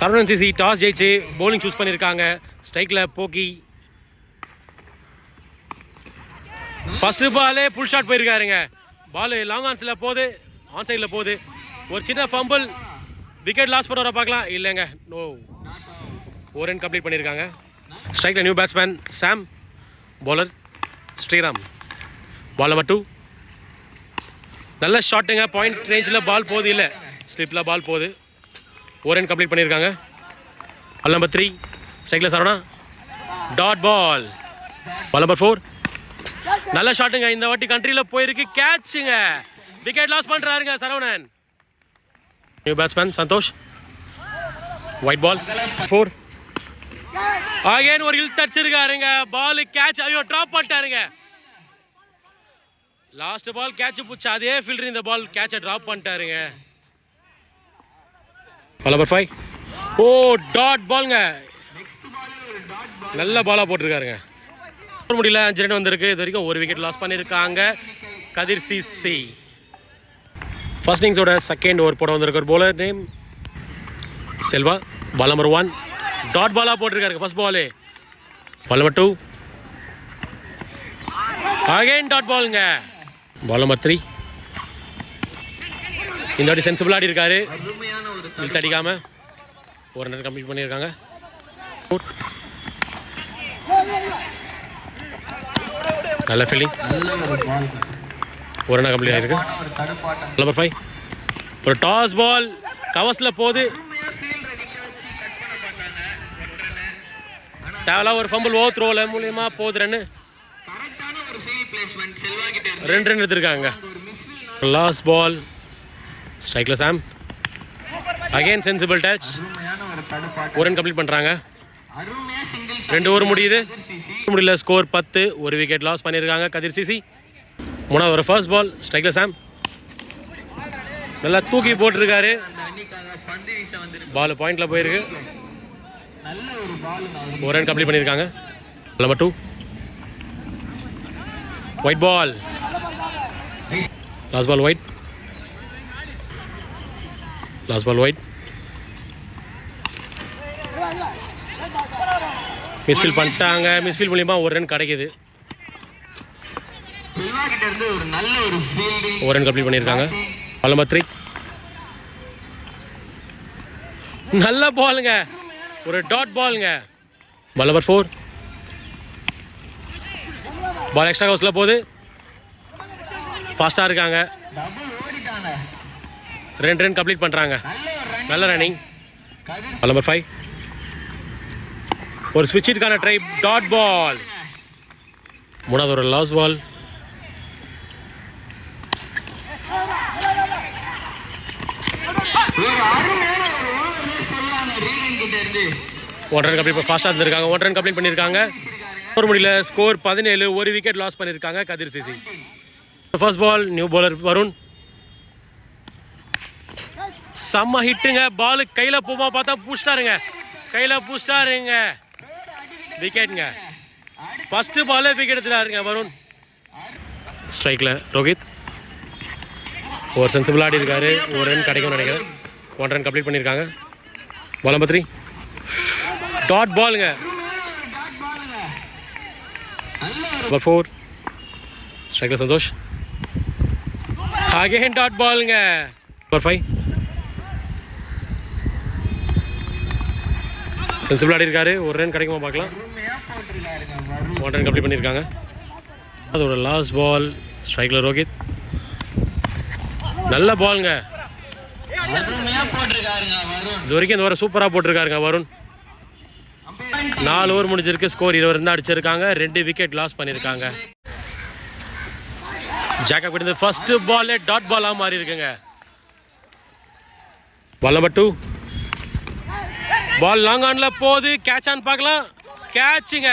Saravanan CC toss ஜெயிச்சு bowling choose பண்ணியிருக்காங்க. ஸ்ட்ரைக்கில் போக்கி ஃபர்ஸ்ட் பாலே புல் ஷாட் போயிருக்காருங்க. பால் லாங் ஆன்ஸில் போகுது, ஆன் சைடில் போகுது. ஒரு சின்ன ஃபம்பிள், விக்கெட் லாஸ் பண்ண வர பார்க்கலாம். இல்லைங்க, நோ, ஒரு ரன் கம்ப்ளீட் பண்ணியிருக்காங்க. ஸ்ட்ரைக்கில் நியூ பேட்ஸ்மேன் சாம், பவுலர் ஸ்ரீராம். பால் நம்பர் 2, நல்ல ஷாட்டுங்க. பாயிண்ட் ரேஞ்சில் பால் போகுது, இல்லை ஸ்லிப்பில் பால் போகுது. ஒரு ரன் கம்ப்ளீட் பண்ணியிருக்காங்க. பால் நம்பர் 3, ஸ்ட்ரைக்கில் Saravana, dot ball. Ball number 4, நல்ல ஷாட்டுங்க. இந்த வாட்டி கண்ட்ரியில் போயிருக்கு, கேட்சுங்க. விக்கெட் லாஸ் பண்ணுறாருங்க Saravanan. New batsman Santosh, wide ball 4. Again ஒரு ஹில் தச்சிருக்காருங்க. பால் கேட்ச், ஐயோ ட்ராப் பண்ணிட்டாருங்க. லாஸ்ட் பால் கேட்ச் பிடிச்ச அதே ஃபீல்டர் இந்த பால் கேட்சை ட்ராப் பண்ணிட்டாருங்க. பால் நம்பர் 5, ஓ டாட் பால்ங்க. நல்ல பாலாக போட்டிருக்காருங்க. முடியல, 5 ரன் வந்திருக்கு. இது வரைக்கும் ஒரு விக்கெட் லாஸ் பண்ணியிருக்காங்க கதிர் சிசி. ஃபர்ஸ்ட் இன்னிங்ஸோட செகண்ட் ஓவர் போட வந்திருக்கார். Bowler name Selva. Ball number 1, dot பாலாக போட்டிருக்காரு first ball. Ball number 2, again dot பாலுங்க. பால் நம்பர் 3, இந்த வாட்டி சென்சிபிள் ஆடி இருக்காரு, இழுத்து அடிக்காம ஒரு ரன் கம்ப்ளீட் பண்ணியிருக்காங்க. நல்ல ஃபீல்டிங், ஒரு ரன் கம்ப்ளீட் ஆகிருக்கு. நம்பர் 5, ஒரு டாஸ் பால் கவர்ஸில் போகுது. தேவையில்லாம் ஒரு ஃபம்பிள் ஓவர் த்ரோவில் மூலியமா போகுது. ரன்னு 2 ரன் எடுத்திருக்காங்க. லாஸ்ட் பால் ஸ்ட்ரைக்கில் சாம், அகைன் சென்சிபிள் டச், ஒரு ரன் கம்ப்ளீட் பண்ணுறாங்க. 2 ஓவர் முடியுது, முடியல. ஸ்கோர் 10, ஒரு விக்கெட் லாஸ் பண்ணியிருக்காங்க கதிர் சிசி. மூணாவது ஒரு ஃபர்ஸ்ட் பால் ஸ்ட்ரைக்கில் சாம், நல்லா தூக்கி போட்டிருக்காரு. பால் பாயிண்டில் போயிருக்கு, ஒரு ரன் கம்ப்ளீட் பண்ணியிருக்காங்க. Number 2, wide ball, last ball wide, last ball wide. Misfield பண்ணிட்டாங்க. மிஸ்ஃபீல் மூலியமா ஒரு ரன் கிடைக்குது. ஒரு ரன் கம்ப்ளீட் பண்ணியிருக்காங்க. பால் நம்பர் 3, நல்ல பாலுங்க, ஒரு டாட் பாலுங்க. பால் நம்பர் 4, பால் எக்ஸ்ட்ரா ஹவுஸில் போகுது. ஃபாஸ்ட்டாக இருக்காங்க, 2 ரன் கம்ப்ளீட் பண்ணுறாங்க. நல்ல ரன்னிங். பால் நம்பர் 5, ஒரு ஸ்விட்ச் ஹிட்கான ட்ரை, டாட் பால். மூணாவது ஒரு last ball. One run complete, ஃபாஸ்ட்டாக இருந்திருக்காங்க. 1 ரன் கம்ப்ளீட் பண்ணியிருக்காங்க. ஒரு முடியல. ஸ்கோர் 17, ஒரு விக்கெட் லாஸ் பண்ணியிருக்காங்க Kathir CC. First ball new bowler Varun, செம்ம ஹிட்டுங்க. பால் கையில் போமா பார்த்தா பூஸ்டாருங்க, கையில் பூஸ்டாருங்க. விக்கெட்டுங்க. ஃபர்ஸ்ட் பாலே விக்கெட் எடுத்துட்டாருங்க வருண். ஸ்ட்ரைக்கில் ரோஹித், ஒரு சென்சிபிள் ஆடி இருக்காரு. ஒரு ரன் கிடைக்கும்னு நினைக்கிறேன். 1 ரன் கம்ப்ளீட் பண்ணியிருக்காங்க. பால் நம்பர் 3, டாட் பாலுங்க. நம்பர் 4, ஸ்ட்ரைக்கில் சந்தோஷ், அகைன் டாட் பாலுங்க. நம்பர் 5, சென்சிபிள் ஆடி இருக்காரு. ஒரு ரன் கிடைக்குமா பார்க்கலாம். 1 ரன் கம்ப்ளீட் பண்ணியிருக்காங்க. அதோட லாஸ்ட் பால் ஸ்ட்ரைக்கில் ரோஹித், நல்ல பாலுங்க. இது வரைக்கும் இந்த வாரம் சூப்பராக போட்டிருக்காருங்க வருண். 4 ஓவர் முடிஞ்சிருக்கு. ஸ்கோர் 20 ரன் தான் அடிச்சிருக்காங்க. 2 விக்கெட் லாஸ் பண்ணியிருக்காங்க. ஜாக்கப் கிட்ட ஃபர்ஸ்ட் பால் டாட் பாலாக மாறி இருக்குங்க. பால் நம்பர் 2, பால் லாங் ஆன்ல போகுது. கேட்ச் ஆன் பார்க்கலாம், கேட்சுங்க.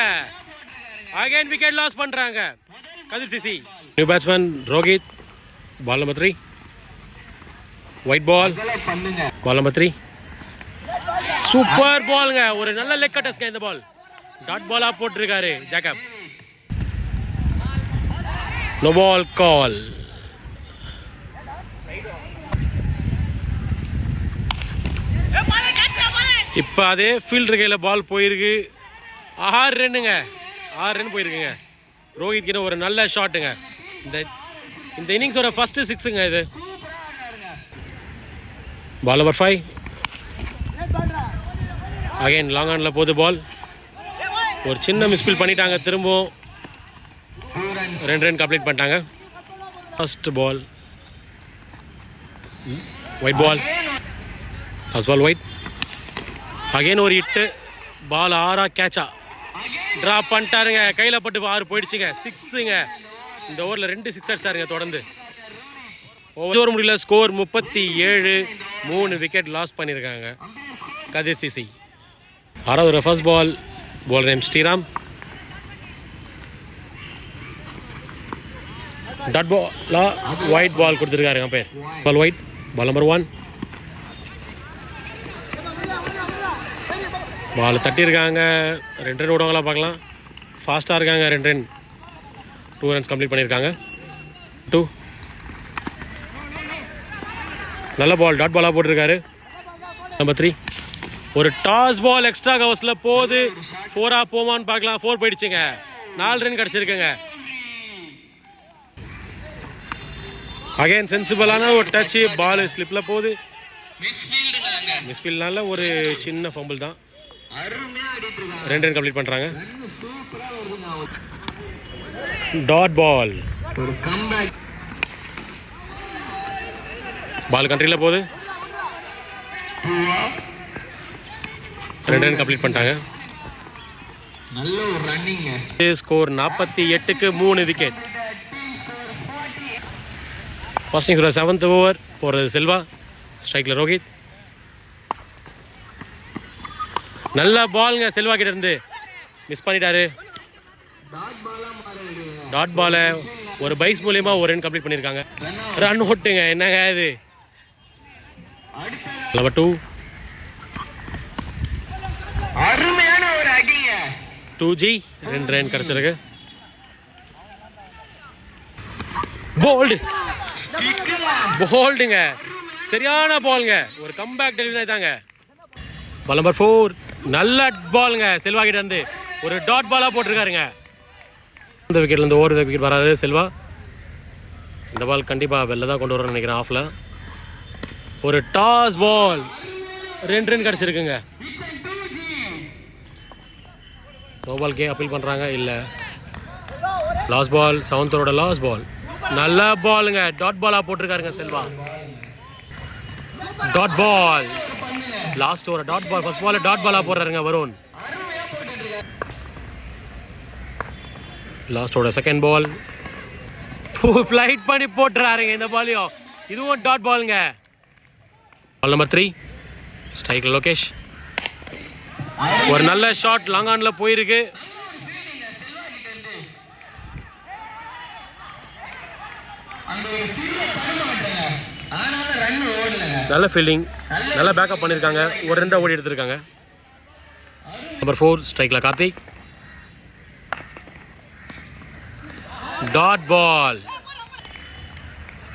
அகைன் விக்கெட் லாஸ் பண்ணுறாங்க Kathir CC. New batsman Rohit. Ball number 3, wide ball. Ball number 3, super பாலுங்க. ஒரு நல்ல லெக் கட்டஸ்ங்க. இந்த பால் டாட் பாலாக போட்டிருக்காரு ஜாக்கப். நோ பால் கால். இப்போ அதே ஃபீல்டர் கையில் பால் போயிருக்கு. 6 ரன்னுங்க, 6 ரன் போயிருக்குங்க. ரோஹித் கிட்ட ஒரு நல்ல ஷாட்டுங்க. இந்த இன்னிங்ஸோட ஃபர்ஸ்ட் 6ங்க இது. பால் நம்பர் 5 அகைன் லாங் ஆனில் போகுது பால். ஒரு சின்ன மிஸ்ஃபீல் பண்ணிட்டாங்க. திரும்பவும் 2 ரன் கம்ப்ளீட் பண்ணிட்டாங்க. ஃபர்ஸ்ட் பால் ஒயிட் பால், ஃபர்ஸ்ட் பால் ஒயிட். அகைன் ஒரு ஹிட்டு. பால் 6 கேட்சா ட்ராப் பண்ணிட்டாருங்க. கையில் பட்டு 6 போயிடுச்சுங்க. 6ங்க. இந்த ஓவரில் 2 6 அடிச்சாருங்க தொடர்ந்து. ஓவர் முடியல. ஸ்கோர் 37. 3 விக்கெட் லாஸ் பண்ணியிருக்காங்க கதிர் சிசி. 6வது first ball. Ball name Sriram. Dot பாலா ஒயிட் பால் கொடுத்துருக்காருங்க பேர். Ball wide. Ball number 1. Ball தட்டியிருக்காங்க. 2 ரன் விடுவாங்களா பார்க்கலாம். ஃபாஸ்ட்டாக இருக்காங்க. 2 ரன், 2 ரன்ஸ் கம்ப்ளீட் பண்ணியிருக்காங்க. 2 நல்ல பால். டாட் பாலாக போட்டிருக்காரு. நம்பர் 3 ஒரு டாஸ் பால் எக்ஸ்ட்ரா கவர்ஸில் போகுது. 4ஆ போமான்னு பார்க்கலாம். 4 போயிடுச்சுங்க. 4 ரன் கிடச்சிருக்குங்க. அகைன் சென்சிபிளான ஒரு டச்சு. பால் ஸ்லிப்பில் போகுது. மிஸ்ஃபீல்ட்னால ஒரு சின்ன ஃபம்பிள் தான். 2 ரன் கம்ப்ளீட் பண்ணுறாங்க. Dot ball. பால் கண்ட்ரியில் போகுது. 2 ரன் கம்ப்ளீட் பண்ணிட்டாங்க. ஸ்கோர் 48க்கு 3 விக்கெட். ஃபர்ஸ்ட் இன்னிங்ஸோட 7th ஓவர் போகிறது செல்வா. ஸ்ட்ரைக்கில் ரோஹித். நல்ல பாலுங்க. செல்வா கிட்ட இருந்து மிஸ் பண்ணிட்டாரு. டாட் பாலை ஒரு பைஸ் மூலியமா ஒரு ரன் கம்ப்ளீட் பண்ணியிருக்காங்க. ரன் ஹோட்டுங்க. என்னங்க இது. நம்பர் 2 அருமையான ஒரு அடிங்க. 2G 2 ரன் கிடைச்சிருக்கு. போல்டு போல்டுங்க. சரியான பாலுங்க. ஒரு கம்பேக் டெலிவரி தாங்க. பால் நம்பர் 4 நல்ல பாலுங்க. செல்வா கிட்ட இருந்து ஒரு டாட் பாலாக போட்டிருக்காருங்க. இந்த விக்கெட்ல இருந்து ஓவர் விக்கெட் வராது செல்வா. இந்த பால் கண்டிப்பாக வெளில தான் கொண்டு வரணும்னு நினைக்கிறேன். ஆஃப்ல ஒரு டாஸ் பால் 2 ரன் கிடச்சிருக்குங்க. நோ பால்கே அப்பீல் பண்ணுறாங்க. இல்லை, last ball. 7th ஓவரோட last ball. நல்ல பாலுங்க. டாட் பாலாக போட்டிருக்காருங்க Selva. Dot ball. Last over dot ball. First ball dot பாலாக போடுறாருங்க Varun. Last over second ball. Flight பண்ணி போட்டுறாருங்க இந்த பாலையும். இதுவும் டாட் பாலுங்க. பால் நம்பர் 3 ஸ்ட்ரைக்கில் லோகேஷ். ஒரு நல்ல ஷாட் லாங் ஆனில் போயிருக்கு. நல்ல ஃபீல்டிங். நல்ல பேக்கப் பண்ணியிருக்காங்க. ஒரு 2 ஓடி எடுத்திருக்காங்க. நம்பர் 4 ஸ்ட்ரைக்கில் Karthik. Dot ball.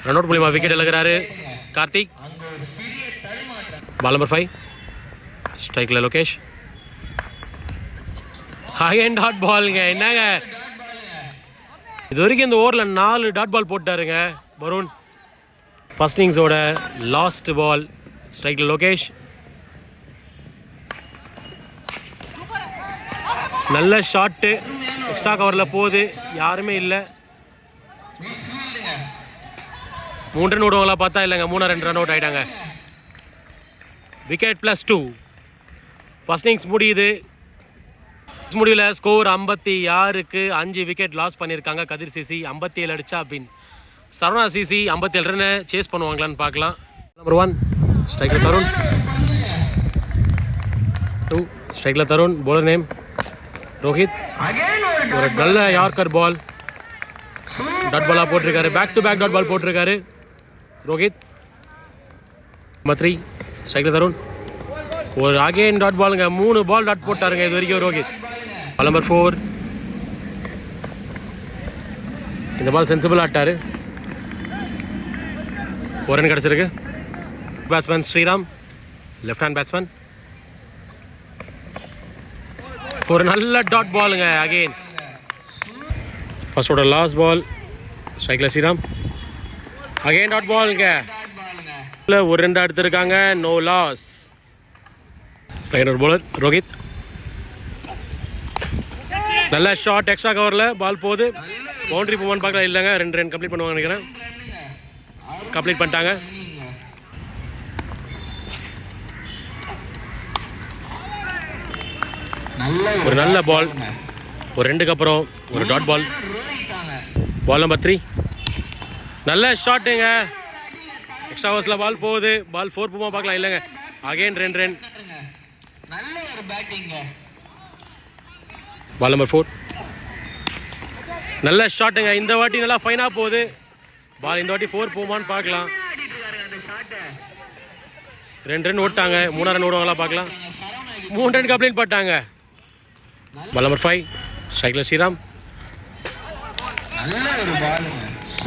Run out மூலியமா விக்கெட் இழக்கிறாரு கார்த்திக். பால் நம்பர் 5 ஸ்ட்ரைக்கில் லோகேஷ். அகைன் டாட் பாலுங்க. என்னங்க இது வரைக்கும் இந்த ஓவரில் 4 டாட் பால் போட்டாருங்க வருண். ஃபர்ஸ்ட் இன்னிங்ஸோட லாஸ்ட் பால். ஸ்ட்ரைக்கில் லோகேஷ். நல்ல ஷாட்டு. எக்ஸ்ட்ரா கவரில் போகுது. யாருமே இல்லை. 3 ரன் விடுவாங்களா பார்த்தா இல்லைங்க. 3 ரன் அவுட் ஆகிட்டாங்க. விக்கெட் +2. ஃபர்ஸ்ட் இன்னிங்ஸ் முடியுது. முடியல. ஸ்கோர் 56க்கு 5 விக்கெட் லாஸ் பண்ணியிருக்காங்க கதிர் சிசி. 57 அடிச்சா பின். சரவணா சிசி 57 ரன் சேஸ் பண்ணுவாங்களான்னு பார்க்கலாம். நம்பர் 1 ஸ்ட்ரைக்கில் தருண். 2 ஸ்ட்ரைக்கில் தருண். Bowler name Rohit. ஒரு நல்ல யார்கர் பால். டாட் பாலாக போட்டிருக்காரு. Back to back dot ball போட்டிருக்காரு ரோஹித். நம்பர் 3 ஸ்ட்ரைக்கில் தருண். ஒரு அகைன் டாட் பாலுங்க. 3 பால் டாட் போட்டாருங்க இது வரைக்கும் ரோஹித். பால் நம்பர் 4 இந்த பால் சென்சிபிள் ஆட்டாரு. ஒரு ரன் கிடச்சிருக்கு. Batsman Sriram, left hand batsman. ஒரு நல்ல டாட் பாலுங்க. அகெயின் ஃபர்ஸ்டோட லாஸ்ட் பால், ஸ்ட்ரைக்கில் ஸ்ரீராம். அகெயின் டாட் பாலுங்க. ஒரு 2 எடுத்திருக்காங்க, no loss. Second bowler Rohit. நல்ல ஷாட், எக்ஸ்ட்ரா கவரில் பால் போகுது. பவுண்டரி போவான்னு பார்க்கலாம். இல்லைங்க, 2 ரன் கம்ப்ளீட் பண்ணுவாங்க நினைக்கிறேன். கம்ப்ளீட் பண்ணிட்டாங்க. ஒரு நல்ல பால், ஒரு 2க்கு அப்புறம் ஒரு டாட் பால். Ball number 3. நல்ல ஷாட்டுங்க. எக்ஸ்ட்ரா ஹவர்ஸில் பால் போகுது. பால் 4 போமா பார்க்கலாம். இல்லைங்க, அகைன் 2 ரன். பால் நம்பர் 4. நல்ல ஷாட்டுங்க. இந்த வாட்டி நல்லா ஃபைனாக போகுது பால். இந்த வாட்டி 4 போமான்னு பார்க்கலாம். 2 ரன் ஓட்டாங்க. 3 ரன் ஓடுவாங்களா பார்க்கலாம். 3 ரன் கம்ப்ளீட் பண்ணிட்டாங்க. பால் நம்பர் 5, ஸ்ட்ரைக்கில் ஸ்ரீராம்.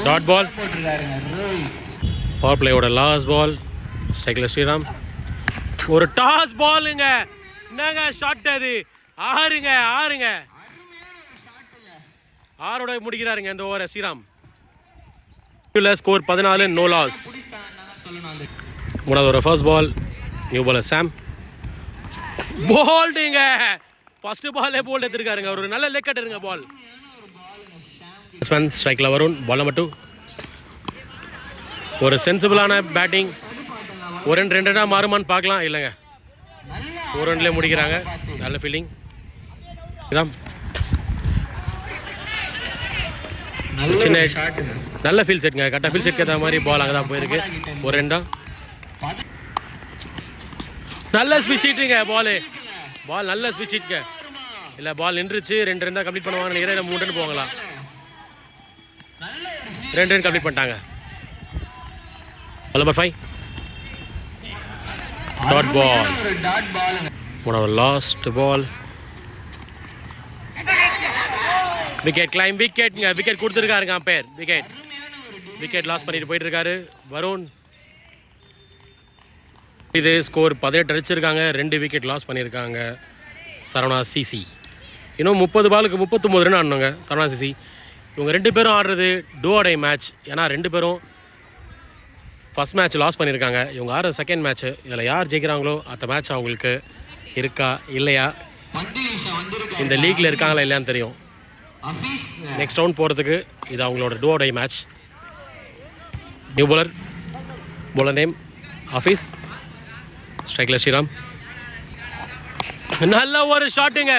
Dot ball. பவர் பிளேயோட லாஸ்ட் பால், ஸ்ட்ரைக்கில் ஸ்ரீராம். ஒரு டாஸ் பாலுங்க. என்னங்க ஷாட் அது! 6ங்க 6ஓட முடிக்கிறாருங்க இந்த ஓவரை ஸ்ரீராம். Score 14, no loss. மூணாவது ஒரு first ball, new bowler Sam. போல்டுங்க. ஃபர்ஸ்ட் பாலே போல்ட் எடுத்திருக்காருங்க. ஒரு நல்ல லெக் கட்டுருங்க பால். ஸ்ட்ரைக்கில் வருண். பால் நம்பர் 2. ஒரு சென்சிபிளான பேட்டிங். ஒரு 2 ரன்னாக மாறுமான்னு பார்க்கலாம். இல்லைங்க, 1 ரன்லேயே முடிக்கிறாங்க. நல்ல ஃபீல்டிங். சின்ன நல்ல ஃபீல் செட்டுங்க. கரெக்டாக ஃபீல் செட் ஏற்ற மாதிரி பால் அங்கே தான் போயிருக்கு. ஒரு 2 நல்ல ஸ்விட்ச் ஹிட்டுங்க. பால் நல்ல ஸ்விட்ச் ஹிட்ங்க. இல்லை, பால் நின்றுச்சு. 2 ரன் தான் கம்ப்ளீட் பண்ணுவாங்க நினைக்கிறேன். 3 ரன் போவாங்களா? 2 ரன் கம்ப்ளீட் பண்ணிட்டாங்க. Ball number 5, dot ball. மூணாவது லாஸ்ட் பால், விக்கெட் கிளைம். விக்கெட்டுங்க. விக்கெட் கொடுத்துருக்காருங்க அம்பையர். விக்கெட் லாஸ் பண்ணிட்டு போயிட்டு இருக்காரு வருண். இது ஸ்கோர் 18 அடிச்சிருக்காங்க. 2 விக்கெட் லாஸ் பண்ணியிருக்காங்க சரவணா சிசி. இன்னும் 30 பாலுக்கு 39 ரன் ஆடணுங்க சரவணா சிசி. இவங்க 2 பேரும் ஆடுறது டூ ஆர் டை மேட்ச். ஏன்னா 2 பேரும் ஃபர்ஸ்ட் மேட்ச் லாஸ் பண்ணியிருக்காங்க. இவங்க ஆடுற செகண்ட் மேட்ச்சு. இதில் யார் ஜெயிக்கிறாங்களோ அந்த மேட்ச் அவங்களுக்கு இருக்கா இல்லையா, இந்த லீக்கில் இருக்காங்களா இல்லையான்னு தெரியும். நெக்ஸ்ட் ரவுண்ட் போகிறதுக்கு இது அவங்களோட do or die match. New bowler name office. ஸ்ட்ரைக்கில் ஸ்ரீராம். நல்ல ஒரு ஷாட்டுங்க.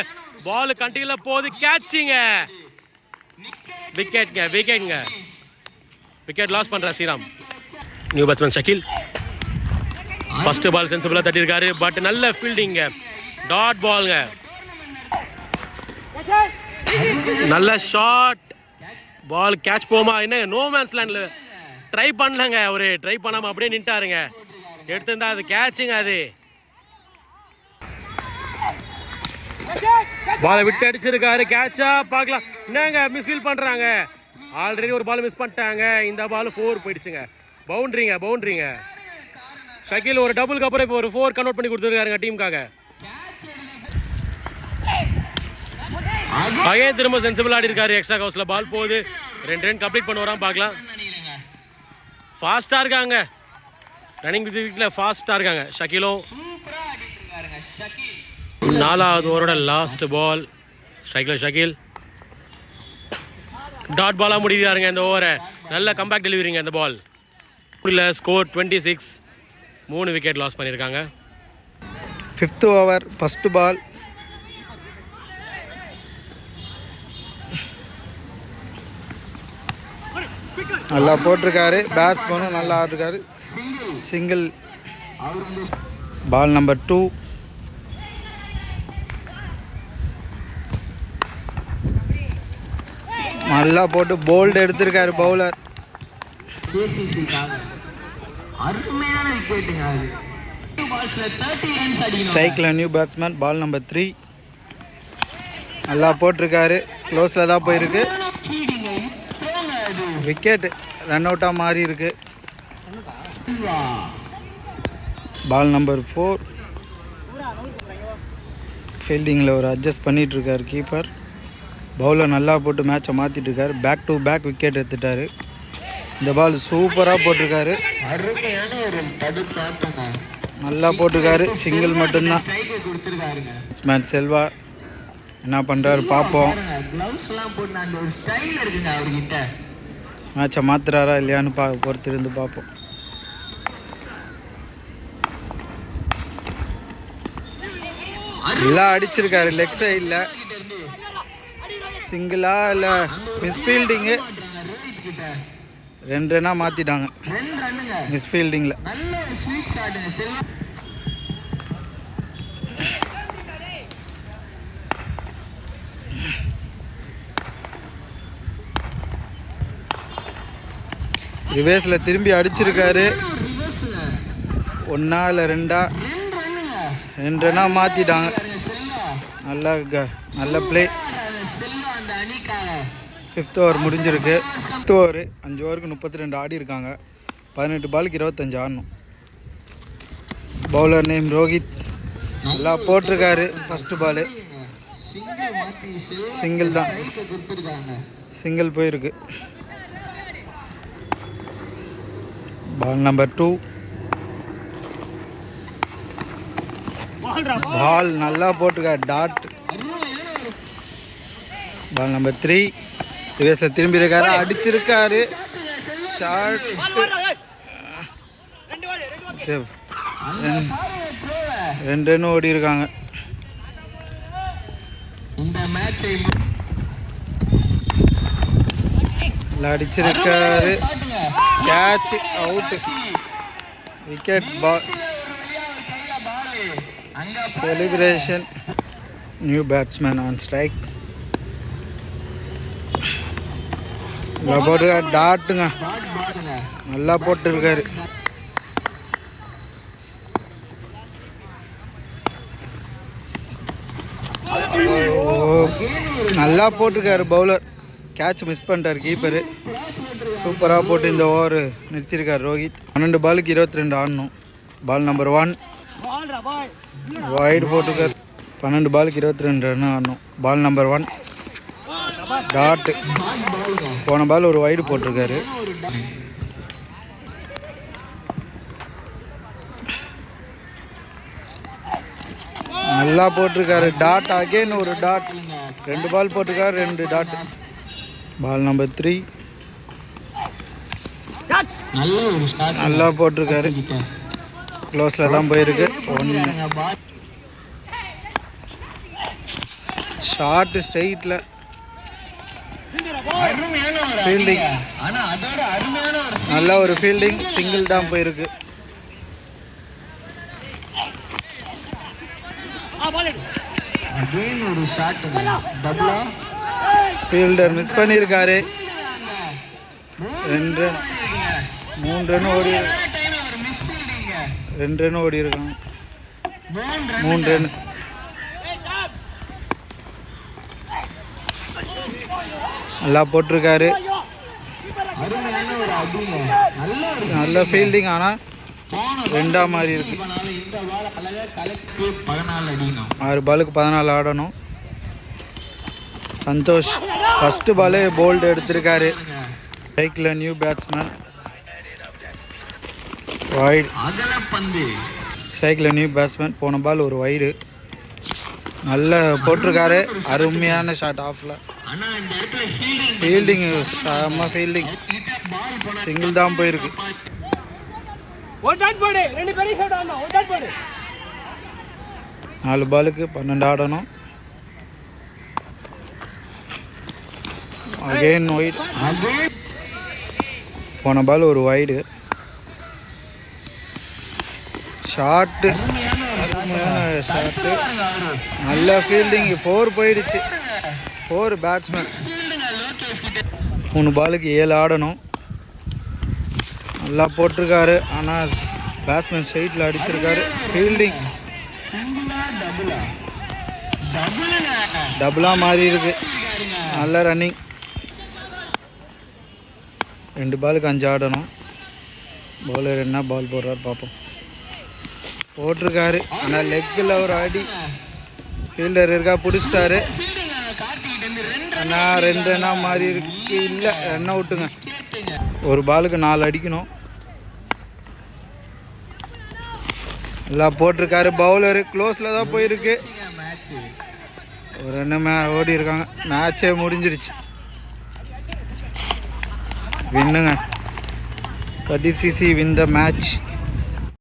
பால் கண்டினியூல போகுது. கேட்சிங்க. விக்கெட் லாஸ் பண்ணுற Sriram. New batsman Shakeel. First ball சென்சிபிளாக தட்டியிருக்காரு. பட் நல்ல ஃபீல்டிங்க. டாட் பாலுங்க. நல்ல ஷாட். பால் கேட்ச் போமா? என்ன நோ மேன்ஸ் லேண்டில் ட்ரை பண்ணலங்க. அவரு ட்ரை பண்ணாமல் அப்படியே நின்ட்டாருங்க. எடுத்திருந்தா அது கேட்சுங்க. அது பாலை விட்டு அடிச்சிருக்காரு. கேட்சா பார்க்கலாம். என்னங்க மிஸ்ஃபீல் பண்ணுறாங்க. ஆல்ரெடி ஒரு பால் மிஸ் பண்ணிட்டாங்க. இந்த பால் 4 போயிடுச்சுங்க. பவுண்ட்ரிங்க. ஷக்கீல் ஒரு டபுளுக்கு அப்புறம் இப்போ ஒரு 4 கன்வெர்ட் பண்ணி கொடுத்துருக்காருங்க டீமுக்காக. அகைன் திரும்ப சென்சிபிள் ஆடி இருக்காரு. எக்ஸ்ட்ரா ஹவுஸில் பால் போகுது. 2 ரன் கம்ப்ளீட் பண்ணுவாராம் பார்க்கலாம். ஃபாஸ்ட்டாக இருக்காங்க. ரன்னிங் விக்கெட்டில் ஃபாஸ்ட்டாக இருக்காங்க ஷக்கீலும். 4வது ஓவரோட லாஸ்ட் பால், ஸ்ட்ரைக்கில் ஷக்கீல். டாட் பாலாக முடிக்கிறாருங்க இந்த ஓவரை. நல்ல கம்பேக் டெலிவரிங்க இந்த பால். இல்லை, ஸ்கோர் 26. 3 விக்கெட் லாஸ் பண்ணியிருக்காங்க. 5th over, first ball. நல்லா போட்டிருக்காரு. பேட்ஸ்மேனும் நல்லா ஆடிருக்காரு. சிங்கிள். பால் நம்பர் 2. நல்லா போட்டு போல்டு எடுத்திருக்காரு பவுலர். ஸ்ட்ரைக்கில் நியூ பேட்ஸ்மேன். பால் நம்பர் 3. நல்லா போட்டிருக்காரு. க்ளோஸில் தான் போயிருக்கு. விக்கெட் ரன் அவுட்டாக மாறி இருக்கு. பால் நம்பர் 4. ஃபீல்டிங்கில் ஒரு அட்ஜஸ்ட் பண்ணிகிட்ருக்கார் கீப்பர். பவுலர் நல்லா போட்டு மேட்சை மாற்றிட்டுருக்காரு. பேக் டு பேக் விக்கெட் எடுத்துட்டார். இந்த பால் சூப்பராக போட்டிருக்காரு. நல்லா போட்டிருக்காரு. சிங்கிள் மட்டும்தான். பேட்ஸ்மேன் செல்வா என்ன பண்ணுறாரு பார்ப்போம். மேட்சை மாற்றுறாரா இல்லையான்னு பொறுத்திருந்து பார்ப்போம். எல்லாம் அடிச்சிருக்காரு. லெக் சைடில் சிங்கிளா இல்லை மிஸ்ஃபீல்டிங்கு 2 ரன்னா மாற்றிட்டாங்க மிஸ்ஃபீல்டிங்கில். ரிவேர்ஸில் திரும்பி அடிச்சிருக்காரு. 1 இல்லை 2 ரன்னா மாற்றிட்டாங்க. நல்ல பிளே. 5th ஓவர் முடிஞ்சிருக்கு. 5th ஓவர் 5 ஓவருக்கு 32 ஆடி இருக்காங்க. 18 பாலுக்கு 25 ஆடணும். பவுலர் நேம் ரோஹித் நல்லா போட்டிருக்காரு. ஃபஸ்ட்டு பாலு சிங்கிள் தான். சிங்கிள் போயிருக்கு. Ball number 2. பால் நல்லா போட்டிருக்காரு. டாட். பால் நம்பர் 3. ரிவேர்ஸில் திரும்பி இருக்காரு. அடிச்சிருக்காரு. ஷார்ட். 2 ரன் ஓடி இருக்காங்க. அடிச்சிருக்காரு. Catch. Out. Wicket. Ball. Celebration. New batsman on strike. நல்லா போட்டிருக்காரு. டாட்டுங்க நல்லா போட்டுருக்காரு. நல்லா போட்டிருக்காரு பவுலர். கேட்ச் மிஸ் பண்ணிட்டார் கீப்பரு. சூப்பராக போட்டு இந்த ஓவர் நிறுத்தியிருக்கார் ரோஹித். 12 பாலுக்கு 22 ஆடணும். பால் நம்பர் 1 வைடு போட்டிருக்கார். 12 பாலுக்கு 22 ரன் ஆடணும். Ball number 1 dot. போன பால் ஒரு வைடு போட்டிருக்காரு. நல்லா போட்டிருக்காரு. டாட். அகைன் ஒரு டாட். 2 பால் போட்டிருக்காரு. 2 டாட். பால் நம்பர் 3 நல்லா போட்டிருக்காரு. க்ளோஸில் தான் போயிருக்கு. 1 ஷார்ட் ஸ்ட்ரைட்டில் ஃபீல்டிங். நல்ல ஒரு ஃபீல்டிங். சிங்கிள் தான் போயிருக்கு. ஃபீல்டர் மிஸ் பண்ணியிருக்காரு. 2 ரன் 3 ரன் ஓடி 2 ரன் ஓடி இருக்காங்க. 3 ரன். நல்லா போட்டிருக்காரு. நல்ல ஃபீல்டிங். ஆனால் 2 மாதிரி இருக்கு. 6 பாலுக்கு 14 ஆடணும். சந்தோஷ் ஃபஸ்ட்டு பாலே போல்டு எடுத்திருக்காரு. ஸ்ட்ரைக்கில் நியூ பேட்ஸ்மேன் வைடு. ஸ்ட்ரைக்கில் நியூ பேட்ஸ்மேன். போன பால் ஒரு வைடு. நல்ல போட்டிருக்காரு. அருமையான ஷாட். ஆஃபில் ஃபீல்டிங். செம்ம ஃபீல்டிங். சிங்கிள் தான் போயிருக்கு. 4 பாலுக்கு 12 ஆடணும். Again wide. போன பால் ஒரு வைடு. ஷார்ட்டு. ஷார்ட்டு. நல்ல ஃபீல்டிங். 4 போயிடுச்சு. 4 பேட்ஸ்மேன். 3 பாலுக்கு 7 ஆடணும். நல்லா போட்டிருக்காரு. ஆனால் பேட்ஸ்மேன் ஸ்ட்ரைட்டில் அடிச்சிருக்காரு. ஃபீல்டிங் டபுளாக மாறி இருக்கு. நல்ல ரன்னிங். 2 பாலுக்கு 5 ஆடணும். பவுலர் என்ன பால் போடுறாரு பார்ப்போம். போட்டிருக்காரு. ஆனால் லெக்கில் ஒரு அடி. ஃபீல்டர் இருக்கா, பிடிச்சிட்டாரு. கார்த்திகிட்ட இருந்து 2 அண்ணா 2 ரன்னா மாதிரி இருக்கு. இல்லை, ரன் அவுட்டுங்க. ஒரு பாலுக்கு 4 அடிக்கணும். எல்லாம் போட்டிருக்காரு. பவுலரு க்ளோஸில் தான் போயிருக்கு. மேட்ச் ஒரு ரன்னு ஓடி இருக்காங்க. மேட்சே முடிஞ்சிடுச்சு. வின்னுங்க. கதிர் சிசி வின் த மேட்ச்.